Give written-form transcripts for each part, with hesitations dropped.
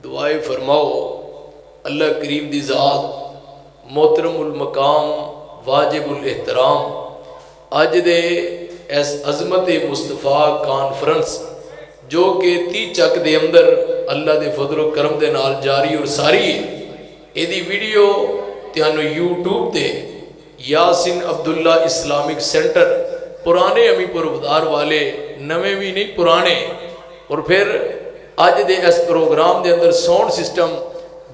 دعائے فرماؤ اللہ کریم دی ذات محترم المقام واجب الاحترام اج دے اس عظمت مصطفیٰ کانفرنس جو کہ 30 چک دے اندر اللہ دے فضل و کرم دے نال جاری اور ساری ہے یہ دی ویڈیو تیانو یوٹیوب تے یاسین عبداللہ اسلامک سینٹر پرانے امی پروردگار والے نویں بھی نہیں پرانے اور پھر آج دے اس پروگرام دے اندر ساؤنڈ سسٹم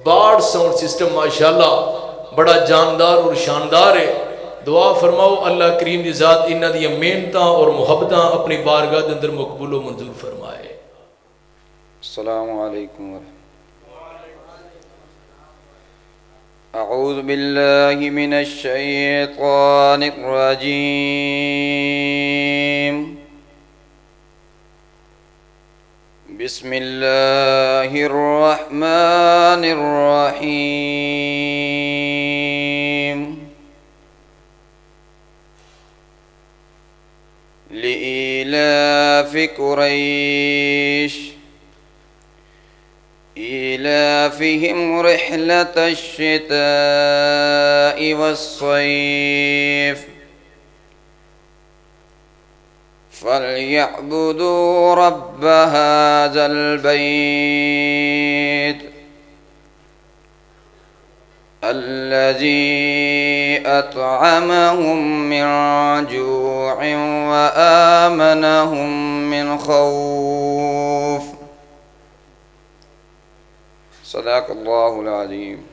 باڑ ساؤنڈ سسٹم ماشاءاللہ بڑا جاندار اور شاندار ہے دعا فرماؤ اللہ کریم دی ذات انہ دی محنتاں اور محبتاں اپنی بارگاہ دے اندر مقبول و منظور فرمائے السلام علیکم اعوذ باللہ من الشیطان الرجیم بسم اللہ الرحمن الرحیم لإيلاف قريش إيلافهم رحلة الشتاء والصيف فليعبدوا رب هذا البيت الذي أطعمهم من جوع وآمنهم من خوف صدق الله العظيم